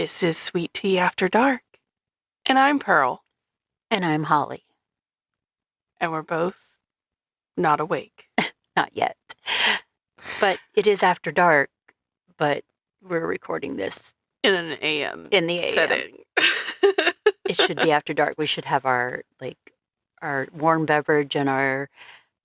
This is Sweet Tea After Dark, and I'm Pearl, And I'm Holly. and we're both not awake. Not yet. But it is after dark, but we're recording this In an AM in the AM. setting. It should be after dark. We should have our warm beverage and our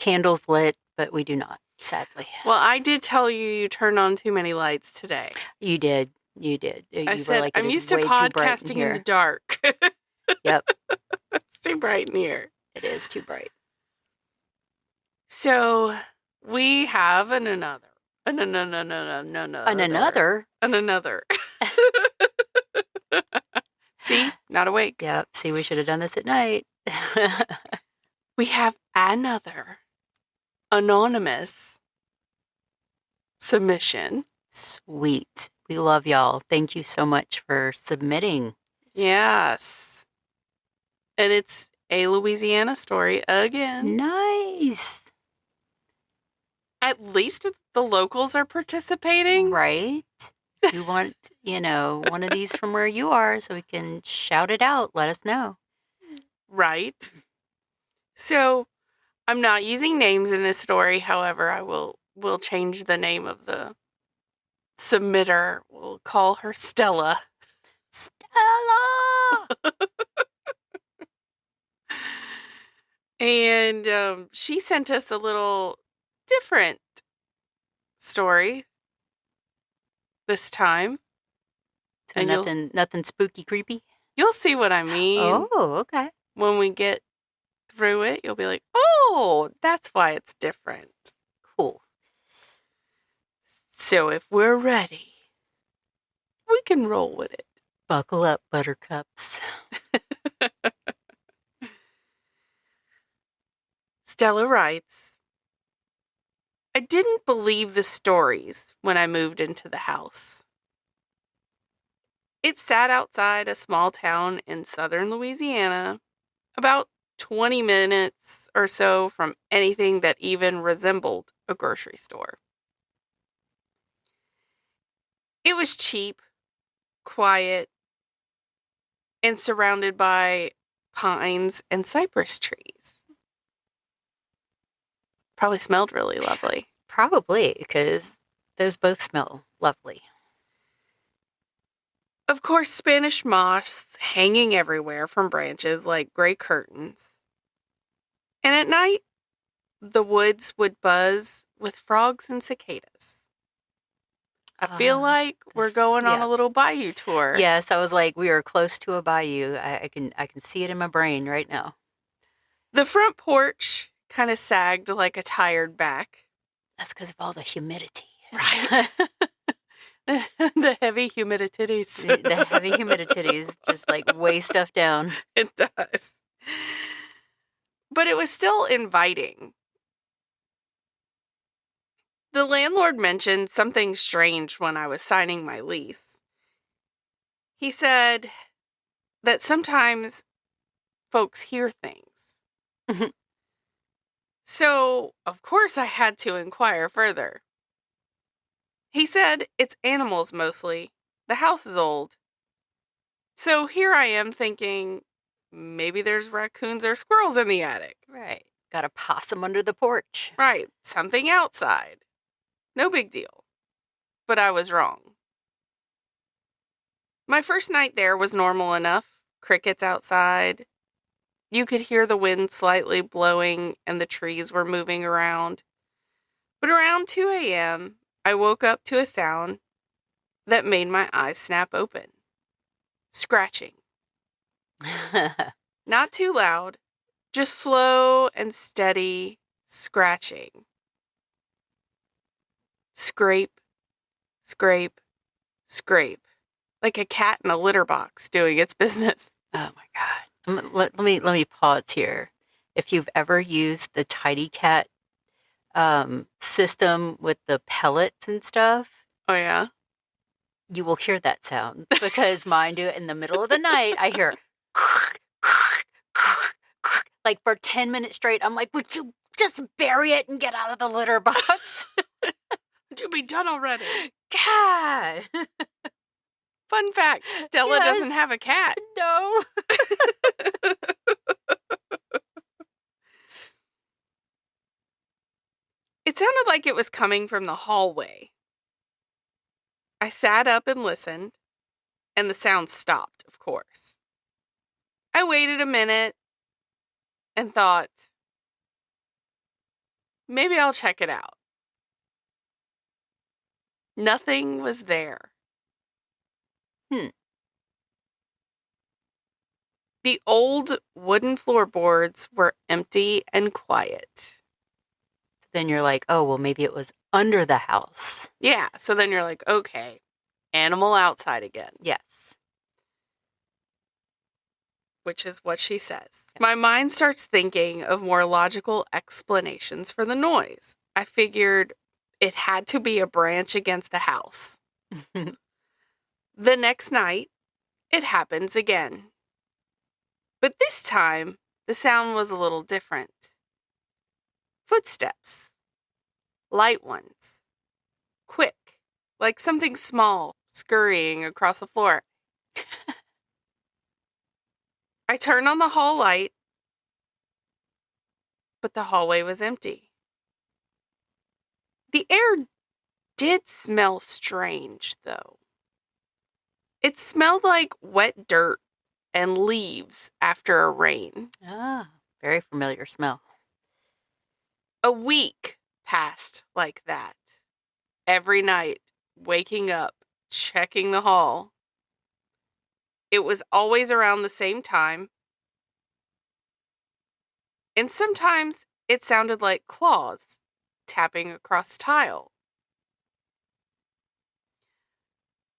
candles lit, but we do not, sadly. Well, I did tell you turned on too many lights today. You did. You I were said, like, I'm "It is used to way too bright in podcasting in here." the dark. Yep, It's too bright in here. it is too bright. So we have another. See? Not awake. Yep. See, we should have done this at night. We have another anonymous submission. Sweet. We love y'all. Thank you so much for submitting. Yes. And it's a Louisiana story again. Nice. At least the locals are participating. Right? You want, one of these from where you are so we can shout it out. Let us know. Right. So I'm not using names in this story. However, I will change the name of the submitter. We'll call her Stella. Stella! And she sent us a little different story this time. So and nothing spooky, creepy? You'll see what I mean. Oh, okay. When we get through it, you'll be like, oh, that's why it's different. Cool. So if we're ready, we can roll with it. Buckle up, buttercups. Stella writes, I didn't believe the stories when I moved into the house. It sat outside a small town in southern Louisiana, about 20 minutes or so from anything that even resembled a grocery store. It was cheap, quiet, and surrounded by pines and cypress trees. Probably smelled really lovely. Probably, because those both smell lovely. Of course, Spanish moss hanging everywhere from branches like gray curtains. And at night, the woods would buzz with frogs and cicadas. I feel like we're going on a little bayou tour. Yes, I was like, we are close to a bayou. I can see it in my brain right now. The front porch kind of sagged like a tired back. That's because of all the humidity. Right. The heavy humidities. The heavy humidities just like weigh stuff down. It does. But it was still inviting. The landlord mentioned something strange when I was signing my lease. He said that sometimes folks hear things. So, of course, I had to inquire further. He said it's animals mostly. The house is old. So here I am thinking maybe there's raccoons or squirrels in the attic. Right. Got a possum under the porch. Right. Something outside. No big deal. But I was wrong. My first night there was normal enough. Crickets outside. You could hear the wind slightly blowing and the trees were moving around. But around 2 a.m., I woke up to a sound that made my eyes snap open. Scratching. Not too loud, just slow and steady scratching. Scrape, scrape, scrape. Like a cat in a litter box doing its business. Oh my God. Let me pause here. If you've ever used the Tidy Cat system with the pellets and stuff. Oh, yeah? You will hear that sound because mine do it in the middle of the night. I hear like for 10 minutes straight. I'm like, would you just bury it and get out of the litter box? Would you be done already? God. Fun fact, Stella doesn't have a cat. No. It sounded like it was coming from the hallway. I sat up and listened, and the sound stopped, of course. I waited a minute and thought, maybe I'll check it out. Nothing was there. The old wooden floorboards were empty and quiet. Then you're like, oh, well, maybe it was under the house. Yeah, so then you're like, okay, animal outside again. Yes. Which is what she says. My mind starts thinking of more logical explanations for the noise. I figured it had to be a branch against the house. The next night, it happens again. But this time, the sound was a little different. Footsteps. Light ones. Quick, like something small scurrying across the floor. I turned on the hall light, but the hallway was empty. The air did smell strange, though. It smelled like wet dirt and leaves after a rain. Ah, very familiar smell. A week passed like that. Every night, waking up, checking the hall. It was always around the same time. And sometimes it sounded like claws tapping across tile.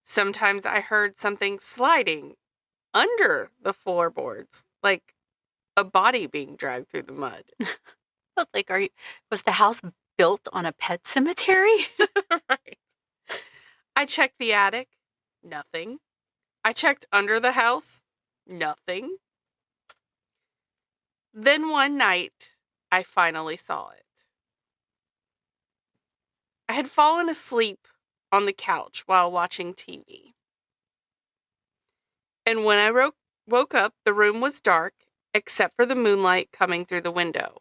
Sometimes I heard something sliding under the floorboards, like a body being dragged through the mud. I was like, was the house built on a pet cemetery? Right. I checked the attic. Nothing. I checked under the house. Nothing. Then one night, I finally saw it. I had fallen asleep on the couch while watching TV. And when I woke up, the room was dark, except for the moonlight coming through the window.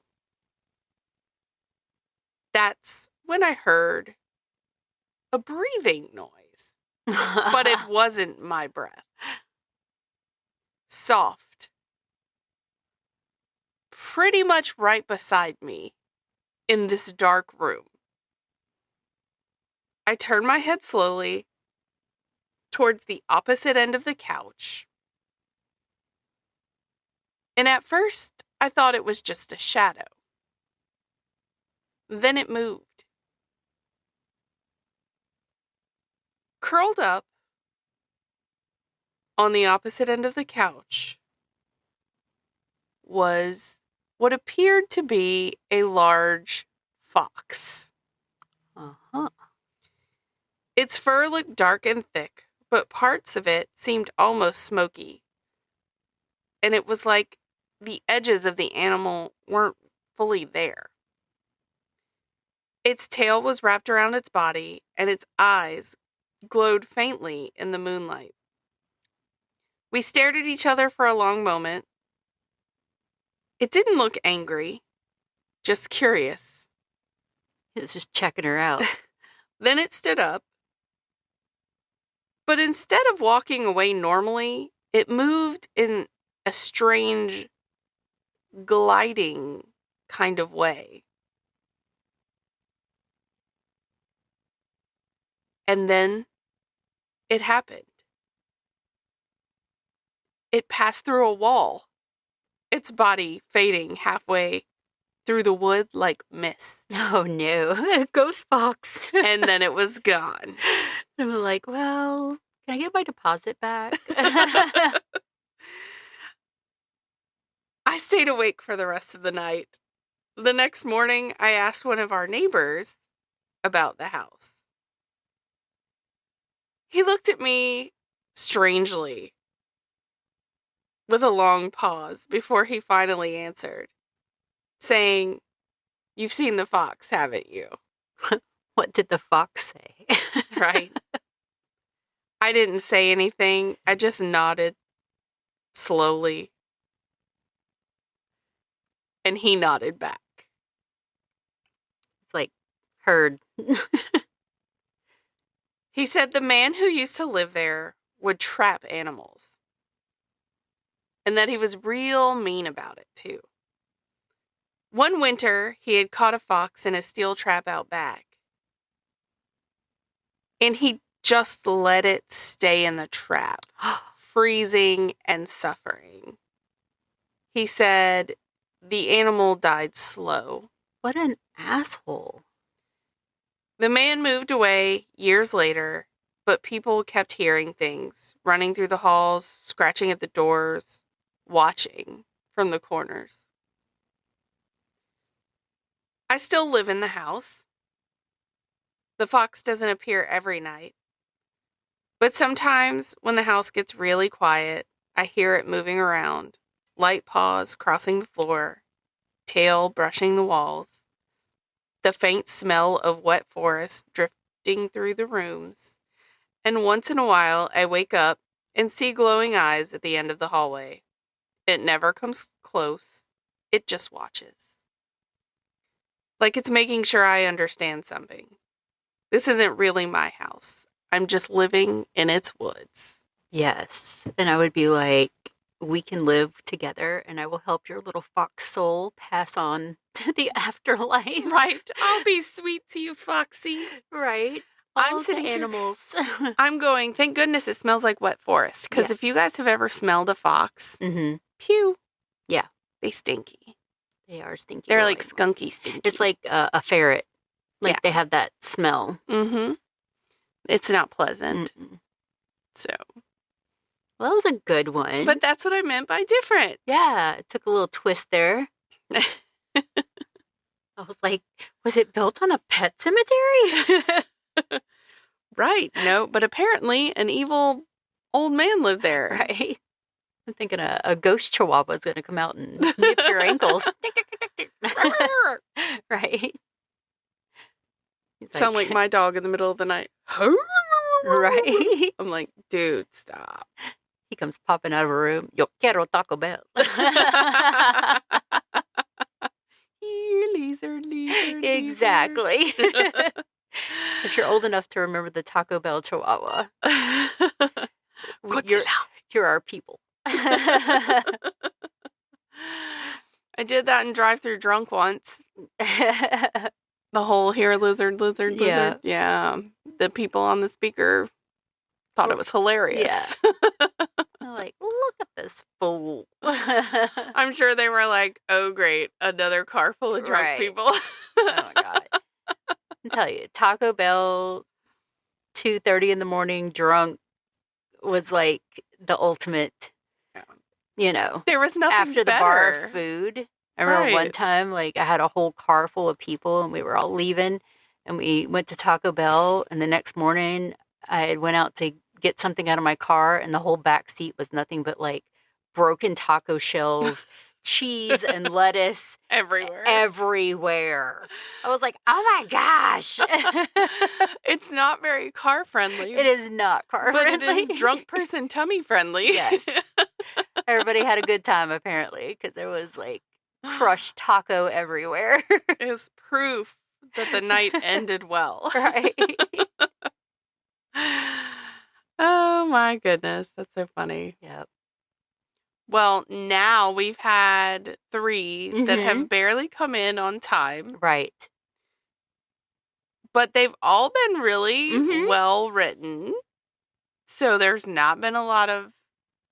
That's when I heard a breathing noise, but it wasn't my breath. Soft. Pretty much right beside me in this dark room. I turned my head slowly towards the opposite end of the couch. And at first, I thought it was just a shadow. Then it moved. Curled up on the opposite end of the couch was what appeared to be a large fox. Uh-huh. Its fur looked dark and thick, but parts of it seemed almost smoky. And it was like the edges of the animal weren't fully there. Its tail was wrapped around its body, and its eyes glowed faintly in the moonlight. We stared at each other for a long moment. It didn't look angry, just curious. It was just checking her out. Then it stood up. But instead of walking away normally, it moved in a strange, gliding kind of way. And then it happened. It passed through a wall, its body fading halfway through the wood like mist. Oh no, ghost fox. And then it was gone. I'm like, well, can I get my deposit back? I stayed awake for the rest of the night. The next morning, I asked one of our neighbors about the house. He looked at me strangely, with a long pause before he finally answered, saying, "You've seen the fox, haven't you?" What did the fox say? Right? I didn't say anything. I just nodded slowly. And he nodded back. It's like, heard. He said the man who used to live there would trap animals. And that he was real mean about it, too. One winter, he had caught a fox in a steel trap out back. And he just let it stay in the trap, freezing and suffering. He said the animal died slow. What an asshole. The man moved away years later, but people kept hearing things, running through the halls, scratching at the doors, watching from the corners. I still live in the house. The fox doesn't appear every night. But sometimes when the house gets really quiet, I hear it moving around, light paws crossing the floor, tail brushing the walls, the faint smell of wet forest drifting through the rooms, and once in a while I wake up and see glowing eyes at the end of the hallway. It never comes close. It just watches. Like it's making sure I understand something. This isn't really my house. I'm just living in its woods. Yes. And I would be like, we can live together and I will help your little fox soul pass on to the afterlife. Right. I'll be sweet to you, Foxy. Right. I'm All sitting the here- animals. I'm going, thank goodness it smells like wet forest. Because if you guys have ever smelled a fox, Mm-hmm. pew. Yeah. They stinky. They are stinky. They're little like animals. skunky stinky. It's like a ferret. Like they have that smell. Mm-hmm. It's not pleasant. Mm-mm. So. Well, that was a good one. But that's what I meant by different. Yeah, it took a little twist there. I was like, was it built on a pet cemetery? Right. No, but apparently an evil old man lived there. Right. I'm thinking a ghost chihuahua is going to come out and nip your ankles. Right. He's Sound like my dog in the middle of the night. Right. I'm like, dude, stop. He comes popping out of a room. Yo quiero Taco Bell. Lizard, lizard. Exactly. If you're old enough to remember the Taco Bell Chihuahua, you're our people. I did that in drive-through drunk once. The whole here, lizard, lizard, lizard. Yeah. The people on the speaker thought it was hilarious. Yeah. They're like, look at this fool. I'm sure they were like, oh, great. Another car full of drunk people. Oh, my God. I tell you, Taco Bell, 2:30 in the morning, drunk, was like the ultimate, There was nothing after the better. bar food. I remember one time, like, I had a whole car full of people, and we were all leaving, and we went to Taco Bell, and the next morning, I went out to get something out of my car, and the whole back seat was nothing but, like, broken taco shells, cheese and lettuce everywhere. I was like, oh my gosh. It's not very car friendly. It is not car friendly. But it is drunk person tummy friendly. Yes. Everybody had a good time, apparently, because there was, like, crushed taco everywhere. It was proof that the night ended well. Right. Oh my goodness. That's so funny. Yep. Well, now we've had 3 that have barely come in on time. Right. But they've all been really well written. So there's not been a lot of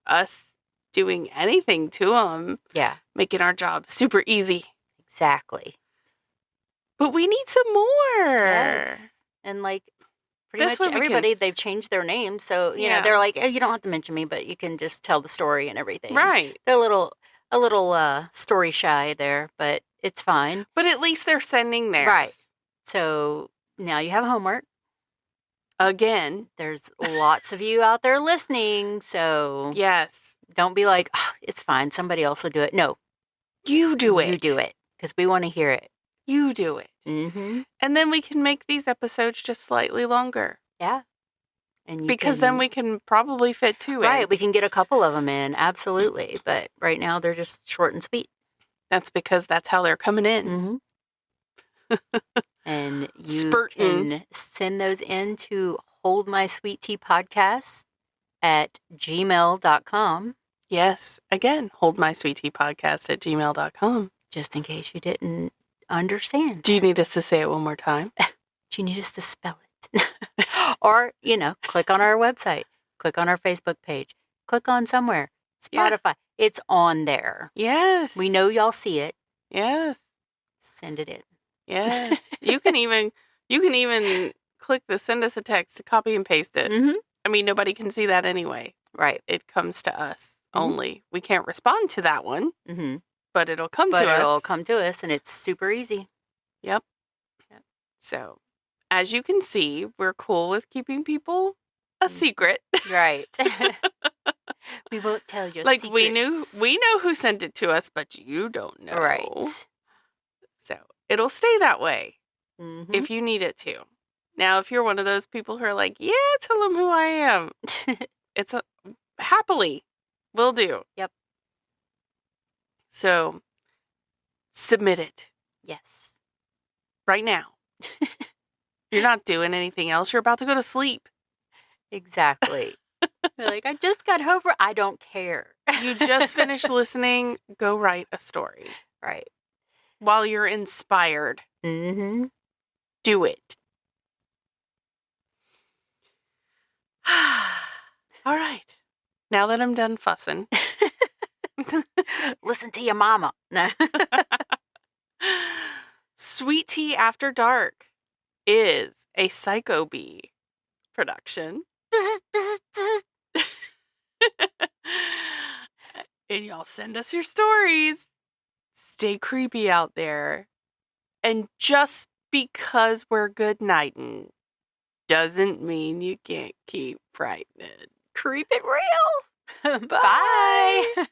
us doing anything to them. Yeah. Making our job super easy. Exactly. But we need some more. Yes. And, like, pretty much everybody, they've changed their name. So, you know, they're like, oh, you don't have to mention me, but you can just tell the story and everything. Right. They're a little story shy there, but it's fine. But at least they're sending theirs. Right. So now you have homework. Again. There's lots of you out there listening. So yes. Don't be like, oh, it's fine. Somebody else will do it. No. You do it. You do it. Because we want to hear it. You do it. Mm-hmm. And then we can make these episodes just slightly longer. Yeah. And because then we can probably fit 2 in. Right, we can get a couple of them in, absolutely. But right now they're just short and sweet. That's because that's how they're coming in. And you can send those in to holdmysweetteapodcast at gmail.com. Yes, again, holdmysweetteapodcast at gmail.com. Just in case you didn't understand. Do you need us to say it one more time? Do you need us to spell it? Or, click on our website, click on our Facebook page, click on somewhere, Spotify. Yeah. It's on there. Yes. We know y'all see it. Yes. Send it in. Yes. You can even click the send us a text, copy and paste it. I mean, nobody can see that anyway. Right. It comes to us only. We can't respond to that one, but it'll come to us. But it'll come to us, and it's super easy. Yep. So, as you can see, we're cool with keeping people a secret. Right. We won't tell you. Like secrets. we know who sent it to us, but you don't know. Right. So it'll stay that way if you need it to. Now, if you're one of those people who are like, yeah, tell them who I am, it's happily will do. Yep. So submit it. Yes. Right now. You're not doing anything else. You're about to go to sleep. Exactly. You're like, I just got home. I don't care. You just finished listening. Go write a story. Right. While you're inspired. Do it. All right. Now that I'm done fussing. Listen to your mama. No. Sweet Tea After Dark is a Psycho Bee production. And y'all send us your stories. Stay creepy out there. And just because we're good nighting doesn't mean you can't keep frightening. Creep it real. Bye.